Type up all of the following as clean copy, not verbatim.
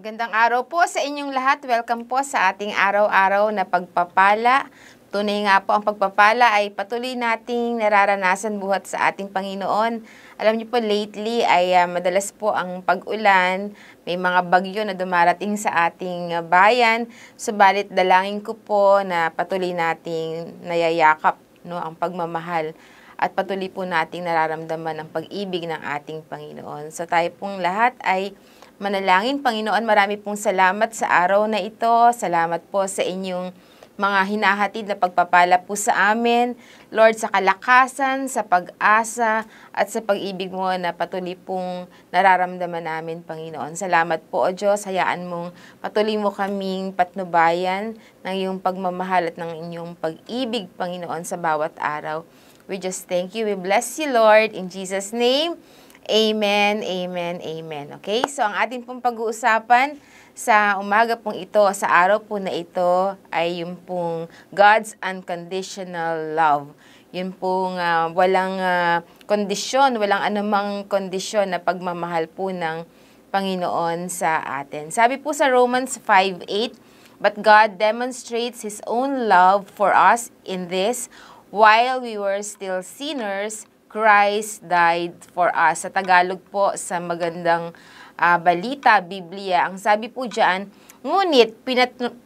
Magandang araw po sa inyong lahat. Welcome po sa ating araw-araw na pagpapala. Tunay nga po ang pagpapala ay patuloy nating nararanasan buhat sa ating Panginoon. Alam niyo po lately ay madalas po ang pag-ulan, may mga bagyo na dumarating sa ating bayan. Subalit dalangin ko po na patuloy nating nayayakap ang pagmamahal at patuloy po nating nararamdaman ang pag-ibig ng ating Panginoon. So tayo pong lahat ay manalangin. Panginoon, marami pong salamat sa araw na ito. Salamat po sa inyong mga hinahatid na pagpapala po sa amin. Lord, sa kalakasan, sa pag-asa, at sa pag-ibig mo na patuloy pong nararamdaman namin, Panginoon. Salamat po, O Diyos. Hayaan mong patuloy mo kaming patnubayan ng iyong pagmamahal at ng inyong pag-ibig, Panginoon, sa bawat araw. We just thank you. We bless you, Lord. In Jesus' name, Amen, amen, amen. Okay, so ang ating pong pag-uusapan sa umaga pong ito, sa araw po na ito, ay yung pong God's unconditional love. Yun pong walang kondisyon, walang anumang kondisyon na pagmamahal po ng Panginoon sa atin. Sabi po sa Romans 5:8, "But God demonstrates His own love for us in this, while we were still sinners, Christ died for us." Sa Tagalog po, sa magandang balita, Biblia, ang sabi po dyan, "Ngunit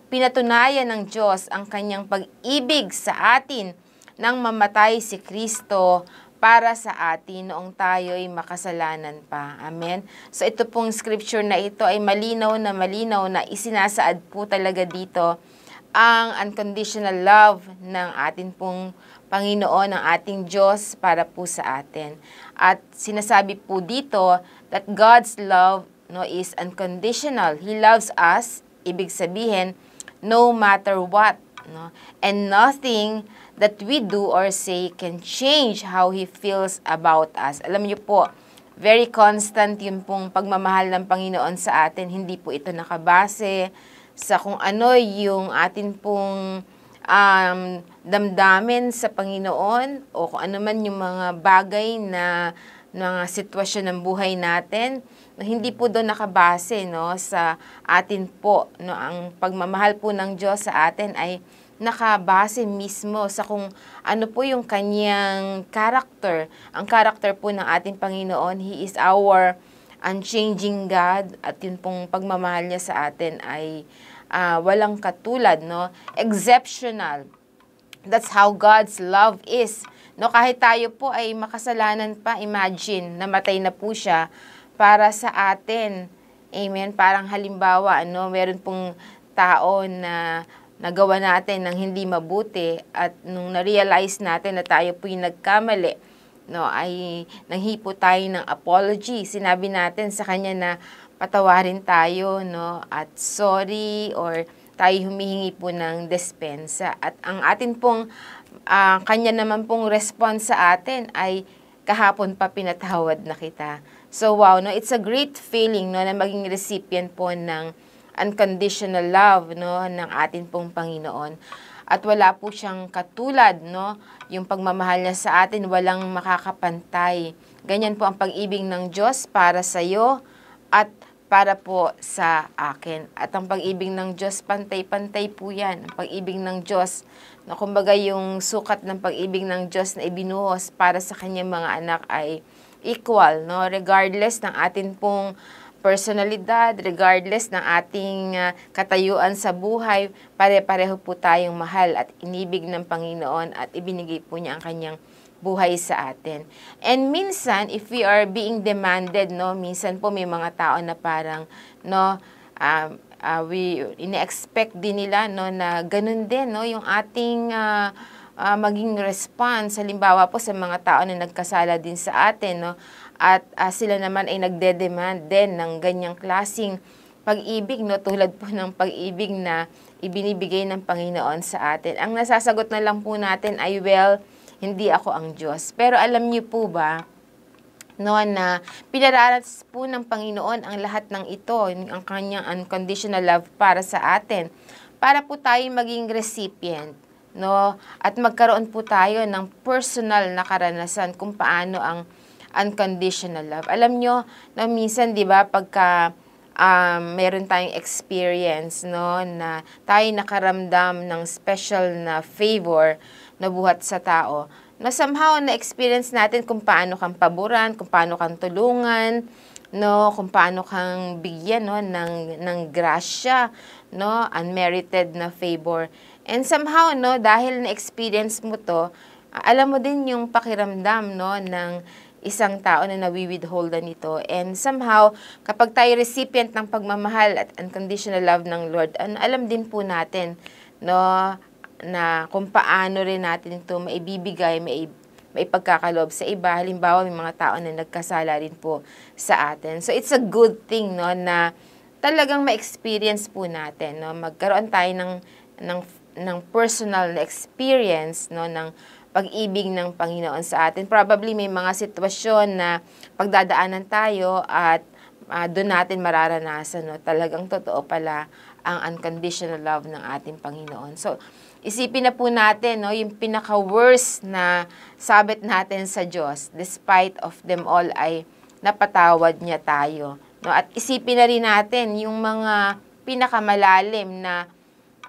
pinatunayan ng Diyos ang kanyang pag-ibig sa atin nang mamatay si Kristo para sa atin noong tayo'y makasalanan pa." Amen. So ito pong scripture na ito ay malinaw na isinasaad po talaga dito ang unconditional love ng atin pong Panginoon, ng ating Diyos para po sa atin. At sinasabi po dito that God's love is unconditional. He loves us, ibig sabihin, no matter what. And nothing that we do or say can change how He feels about us. Alam niyo po, very constant yung pong pagmamahal ng Panginoon sa atin. Hindi po ito nakabase sa kung ano yung atin pong damdamin sa Panginoon o kung ano man yung mga bagay na mga sitwasyon ng buhay natin. Hindi po doon nakabase sa atin po. Ang pagmamahal po ng Diyos sa atin ay nakabase mismo sa kung ano po yung kanyang character. Ang character po ng ating Panginoon, He is our unchanging God, at yun pong pagmamahal niya sa atin ay walang katulad, exceptional. That's how God's love is. Kahit tayo po ay makasalanan pa, imagine, namatay na po siya para sa atin. Amen. Parang halimbawa, meron pong tao na nagawa natin ng hindi mabuti, at nung na-realize natin na tayo po yung nagkamali, ay nanghipo tayo ng apology. Sinabi natin sa kanya na patawarin tayo, at sorry, or tayo humihingi po ng dispensa. At ang atin pong, kanya naman pong response sa atin ay, kahapon pa pinatawad na kita. So wow, it's a great feeling na maging recipient po ng unconditional love ng atin pong Panginoon. At wala po siyang katulad, yung pagmamahal niya sa atin, walang makakapantay. Ganyan po ang pag-ibig ng Diyos para sa iyo at para po sa akin. At ang pag-ibig ng Diyos, pantay-pantay po yan. Ang pag-ibig ng Diyos, kumbaga yung sukat ng pag-ibig ng Diyos na ibinuhos para sa kanyang mga anak ay equal, regardless ng atin pong personalidad, regardless ng ating katayuan sa buhay, pare-pareho po tayong mahal at inibig ng Panginoon, at ibinigay po niya ang kanyang buhay sa atin. And minsan, if we are being demanded, minsan po may mga tao na parang, ine-expect din nila, na ganun din, yung ating maging response. Halimbawa po sa mga tao na nagkasala din sa atin, at sila naman ay nagde-demand din ng ganyang klaseng pag-ibig, tulad po ng pag-ibig na ibinibigay ng Panginoon sa atin. Ang nasasagot na lang po natin ay, well, hindi ako ang Diyos. Pero alam niyo po ba, na pinaranas po ng Panginoon ang lahat ng ito, ang kanyang unconditional love para sa atin, para po tayo maging recipient, at magkaroon po tayo ng personal na karanasan kung paano ang unconditional love. Alam nyo, minsan, di ba, pagka meron tayong experience, no, na tayo nakaramdam ng special na favor na buhat sa tao, na somehow na-experience natin kung paano kang paboran, kung paano kang tulungan, no, kung paano kang bigyan, no, ng grasya, no, unmerited na favor. And somehow, no, dahil na-experience mo to, alam mo din yung pakiramdam, no, ng isang tao na nawi-withholdan nito. And somehow, kapag tayo recipient ng pagmamahal at unconditional love ng Lord, alam din po natin, no, na kung paano rin natin ito maibibigay, maipagkakaloob sa iba. Halimbawa, may mga tao na nagkasala rin po sa atin. So, it's a good thing, no, na talagang ma-experience po natin, no, magkaroon tayo ng personal na experience, no, ng pag-ibig ng Panginoon sa atin. Probably may mga sitwasyon na pagdadaanan tayo at doon natin mararanasan, no, talagang totoo pala ang unconditional love ng ating Panginoon. So, isipin na po natin, no, yung pinaka-worst na sabit natin sa Diyos, despite of them all, ay napatawad niya tayo. No? At isipin na rin natin yung mga pinakamalalim na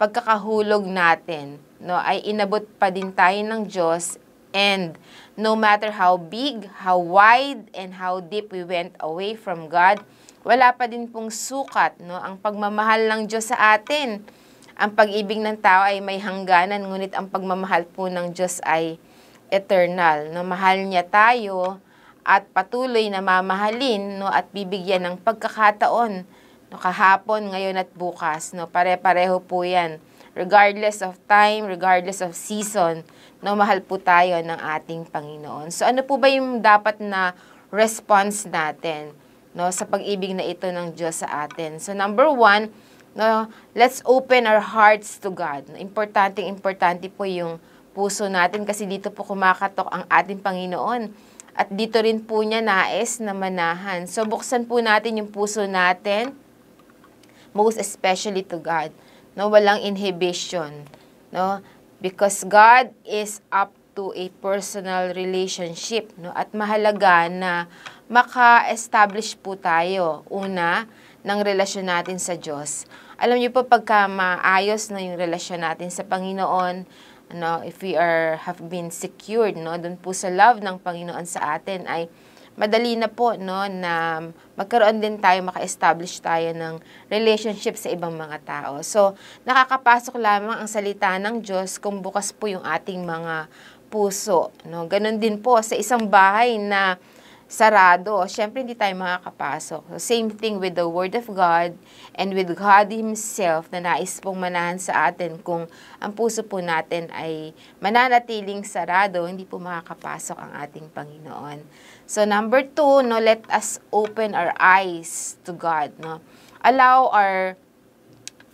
pagkakahulog natin, no, ay inabot pa din tayo ng Diyos, and no matter how big, how wide, and how deep we went away from God, wala pa din pong sukat, no, ang pagmamahal ng Diyos sa atin. Ang pag-ibig ng tao ay may hangganan, ngunit ang pagmamahal po ng Diyos ay eternal. No, mahal niya tayo at patuloy na mamahalin, no, at bibigyan ng pagkakataon, no, kahapon, ngayon at bukas, no, pare-pareho po yan. Regardless of time, regardless of season, no, mahal po tayo ng ating Panginoon. So, ano po ba yung dapat na response natin, no, sa pag-ibig na ito ng Diyos sa atin? So, number 1, no, let's open our hearts to God. Importante po yung puso natin kasi dito po kumakatok ang ating Panginoon. At dito rin po niya nais na manahan. So, buksan po natin yung puso natin, most especially to God. No, walang inhibition, no? Because God is up to a personal relationship, no? At mahalaga na maka-establish po tayo, una, ng relasyon natin sa Diyos. Alam niyo po, pagka maayos na yung relasyon natin sa Panginoon, no, if we have been secured, no, dun po sa love ng Panginoon sa atin, ay madali na po, no, na magkaroon din tayo, maka-establish tayo ng relationship sa ibang mga tao. So, nakakapasok lamang ang salita ng Diyos kung bukas po yung ating mga puso, no. Ganon din po sa isang bahay na sarado, syempre hindi tayo makakapasok. So, same thing with the Word of God and with God Himself na nais pong manahan sa atin. Kung ang puso po natin ay mananatiling sarado, hindi po makakapasok ang ating Panginoon. So, number 2, no, let us open our eyes to God. No? Allow our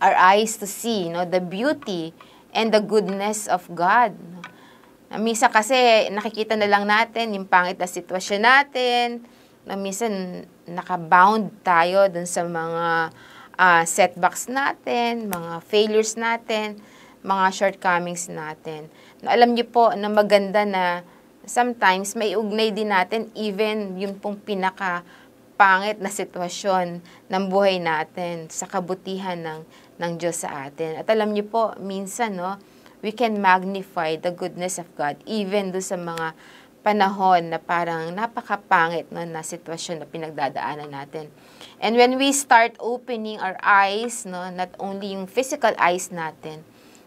eyes to see, no, the beauty and the goodness of God. No? Minsan kasi nakikita na lang natin yung pangit na sitwasyon natin. Minsan nakabound tayo dun sa mga setbacks natin, mga failures natin, mga shortcomings natin. Alam niyo po na maganda na sometimes may ugnay din natin even yung pong pinaka-pangit na sitwasyon ng buhay natin sa kabutihan ng Diyos sa atin. At alam niyo po, minsan, no, we can magnify the goodness of God even do sa mga panahon na parang napakapangit, no, na sitwasyon na pinagdadaanan natin. And when we start opening our eyes, no, not only yung physical eyes natin,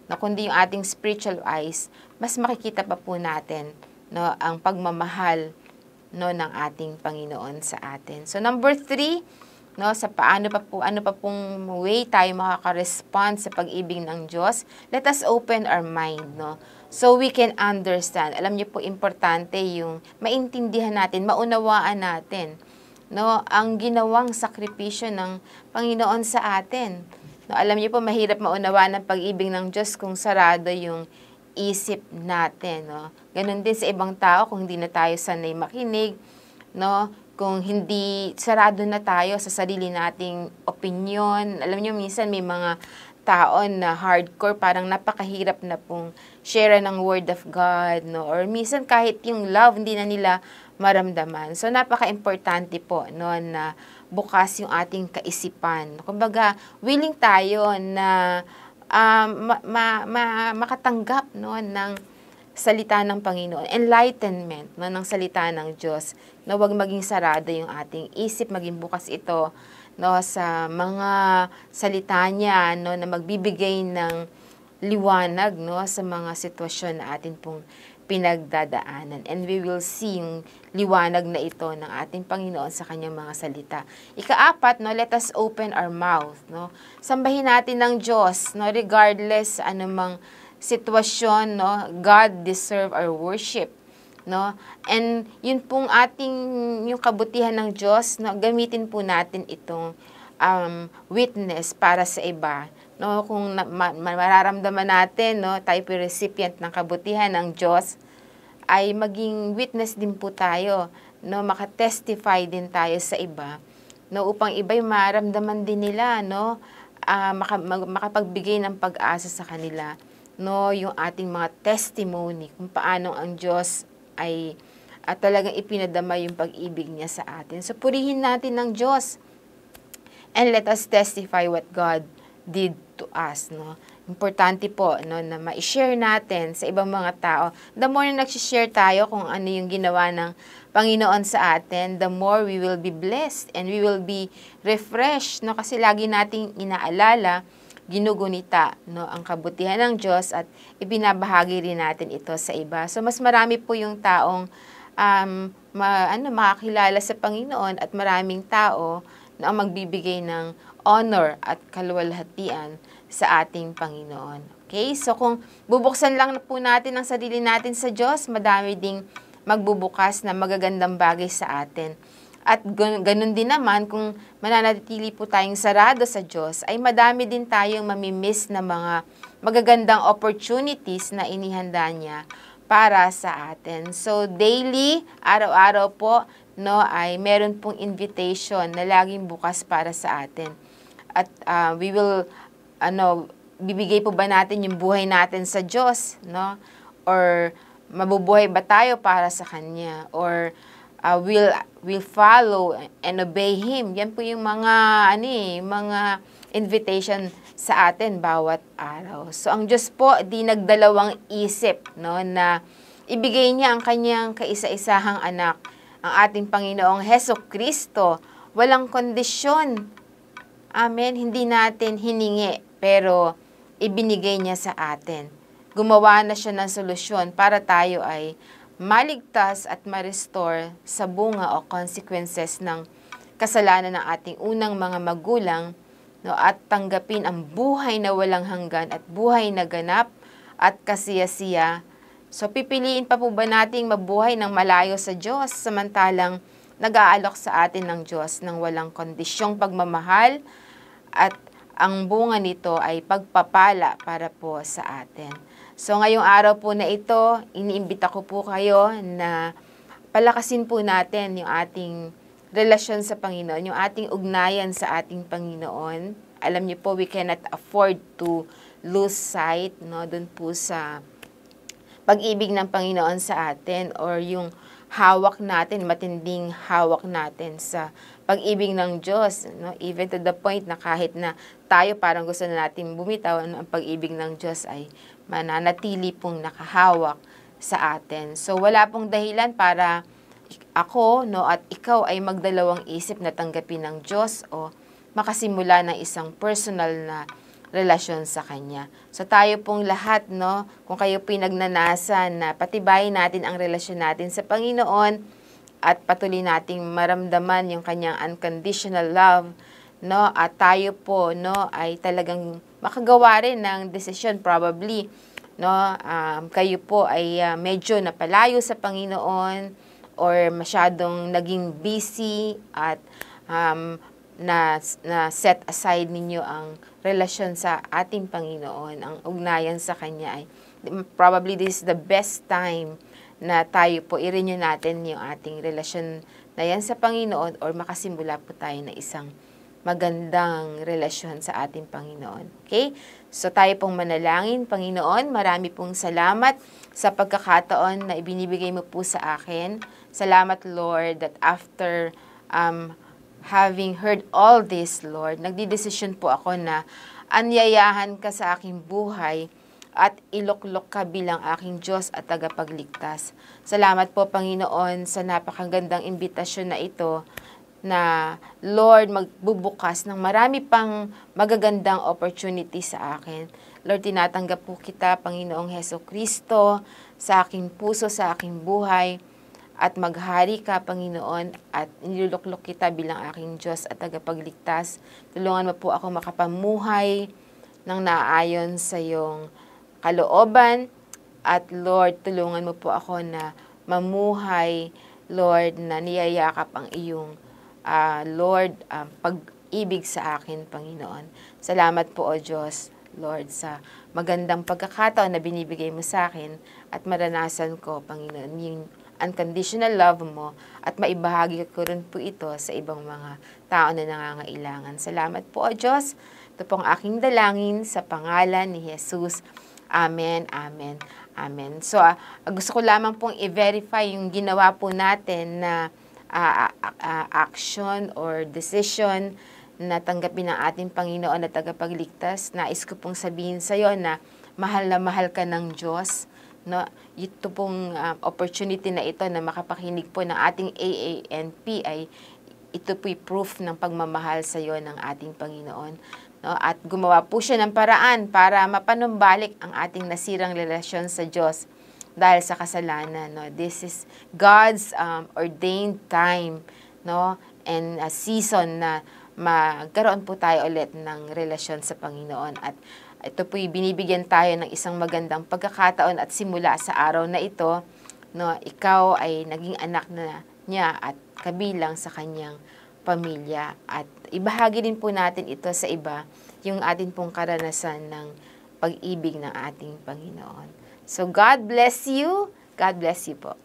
no, kundi yung ating spiritual eyes, mas makikita pa po natin, no, ang pagmamahal, no, ng ating Panginoon sa atin. So number 3, no, sa ano pa pong way tayo makaka-respond sa pag-ibig ng Diyos, let us open our mind, no, so we can understand. Alam niyo po, importante yung maintindihan natin, maunawaan natin, no, ang ginawang sakripisyo ng Panginoon sa atin. No, alam niyo po, mahirap maunawaan ang pag-ibig ng Diyos kung sarado yung isip natin, no. Ganon din sa ibang tao kung hindi na tayo sanay makinig, no, kung hindi sarado na tayo sa sarili nating opinion. Alam niyo, minsan may mga taon na hardcore, parang napakahirap na pong share ng Word of God, no? Or minsan kahit yung love, hindi na nila maramdaman. So, napaka-importante po, no, na bukas yung ating kaisipan. Kumbaga, willing tayo na makatanggap, no, ng salita ng Panginoon, enlightenment, no, ng salita ng Diyos, na huwag maging sarado yung ating isip, maging bukas ito, no, sa mga salita niya, no, na magbibigay ng liwanag, no, sa mga sitwasyon na atin pong pinagdadaanan. And we will see yung liwanag na ito ng ating Panginoon sa kanyang mga salita. Ika-apat, no, let us open our mouth, no. Sambahin natin ng Diyos, no, regardless anumang sitwasyon, no, God deserve our worship, no. And yun pong yung kabutihan ng Diyos, no, gamitin po natin itong witness para sa iba, no. Kung mararamdaman natin, no, tayo po recipient ng kabutihan ng Diyos, ay maging witness din po tayo, no, makatestify din tayo sa iba, no, upang iba'y maramdaman din nila, no, makapagbigay ng pag-asa sa kanila, no, yung ating mga testimony kung paano ang Diyos ay talagang ipinadama yung pag-ibig niya sa atin. So purihin natin ng Diyos and let us testify what God did to us, no. Importante po, no, na ma-share natin sa ibang mga tao. The more na nag-share tayo kung ano yung ginawa ng Panginoon sa atin, the more we will be blessed and we will be refreshed, no, kasi lagi nating inaalala, ginugunita, no, ang kabutihan ng Diyos at ibinabahagi rin natin ito sa iba. So mas marami po yung taong makakilala sa Panginoon at maraming tao na ang magbibigay ng honor at kaluwalhatian sa ating Panginoon. Okay? So kung bubuksan lang po natin ang sarili natin sa Diyos, madami ding magbubukas na magagandang bagay sa atin. At ganun din naman, kung mananatili po tayong sarado sa Diyos, ay madami din tayong mamimiss na mga magagandang opportunities na inihanda niya para sa atin. So, daily, araw-araw po, no, ay meron pong invitation na laging bukas para sa atin. At we will, bibigay po ba natin yung buhay natin sa Diyos, no? Or mabubuhay ba tayo para sa Kanya? Or will follow and obey Him. Yan po yung mga invitation sa atin bawat araw. So ang Diyos po di nagdalawang isip, no, na ibigay niya ang kanyang kaisa-isahang anak, ang ating Panginoong Hesukristo, walang kondisyon. Amen. Hindi natin hiningi, pero ibinigay niya sa atin. Gumawa na siya ng solusyon para tayo ay maligtas at ma-restore sa bunga o consequences ng kasalanan ng ating unang mga magulang, no, at tanggapin ang buhay na walang hanggan at buhay na ganap at kasiyasiya. So pipiliin pa po ba nating mabuhay ng malayo sa Diyos samantalang nag-aalok sa atin ng Diyos ng walang kondisyong pagmamahal at ang bunga nito ay pagpapala para po sa atin. So ngayong araw po na ito, iniimbita ko po kayo na palakasin po natin yung ating relasyon sa Panginoon, yung ating ugnayan sa ating Panginoon. Alam niyo po, we cannot afford to lose sight, no, dun po sa pag-ibig ng Panginoon sa atin, or yung hawak natin, matinding hawak natin sa pag-ibig ng Diyos, no? Even to the point na kahit na tayo parang gusto na natin bumitaw, ang pag-ibig ng Diyos ay mananatili pong nakahawak sa atin. So wala pong dahilan para ako, no, at ikaw ay magdalawang isip na tanggapin ng Diyos o makasimula ng isang personal na relasyon sa Kanya. So tayo pong lahat, no, kung kayo pinagnanasa na patibayin natin ang relasyon natin sa Panginoon at patuloy nating maramdaman yung Kanyang unconditional love, no, at tayo po, no, ay talagang makagawa rin ng desisyon probably, no, kayo po ay medyo napalayo sa Panginoon or masyadong naging busy at na set aside ninyo ang relasyon sa ating Panginoon, ang ugnayan sa Kanya, ay probably this is the best time na tayo po i-renew natin yung ating relasyon na yan sa Panginoon, or makasimula po tayo na isang magandang relasyon sa ating Panginoon. Okay? So tayo pong manalangin. Panginoon, marami pong salamat sa pagkakataon na ibinibigay mo po sa akin. Salamat, Lord, that after having heard all this, Lord, nagdidesisyon po ako na anyayahan ka sa aking buhay at iluklok ka bilang aking Diyos at tagapagligtas. Salamat po, Panginoon, sa napakagandang imbitasyon na ito na, Lord, magbubukas ng marami pang magagandang opportunity sa akin. Lord, tinatanggap po kita, Panginoong Hesukristo, sa aking puso, sa aking buhay, at maghari ka, Panginoon, at niluluklok kita bilang aking Diyos at tagapagligtas. Tulungan mo po ako makapamuhay ng naayon sa iyong kalooban, at Lord, tulungan mo po ako na mamuhay, Lord, na niyayakap ang iyong Lord, pag-ibig sa akin, Panginoon. Salamat po, O Diyos, Lord, sa magandang pagkakataon na binibigay mo sa akin at maranasan ko, Panginoon, yung unconditional love mo at maibahagi ko rin po ito sa ibang mga tao na nangangailangan. Salamat po, O Diyos. Ito pong aking dalangin sa pangalan ni Jesus. Amen, amen, amen. So, gusto ko lamang pong i-verify yung ginawa po natin na action or decision na tanggapin ng ating Panginoon at tagapagligtas. Nais ko pong sabihin sa iyo na mahal ka ng Diyos. No? Ito pong opportunity na ito na makapakinig po ng ating AANP ay ito po'y proof ng pagmamahal sa iyo ng ating Panginoon. No? At gumawa po siya ng paraan para mapanumbalik ang ating nasirang relasyon sa Diyos dahil sa kasalanan. No? This is God's ordained time, no? And a season na magkaroon po tayo ulit ng relasyon sa Panginoon. At ito po'y binibigyan tayo ng isang magandang pagkakataon at simula sa araw na ito, no? Ikaw ay naging anak na niya at kabilang sa kanyang pamilya. At ibahagi din po natin ito sa iba, yung atin pong karanasan ng pag-ibig ng ating Panginoon. So, God bless you. God bless you po.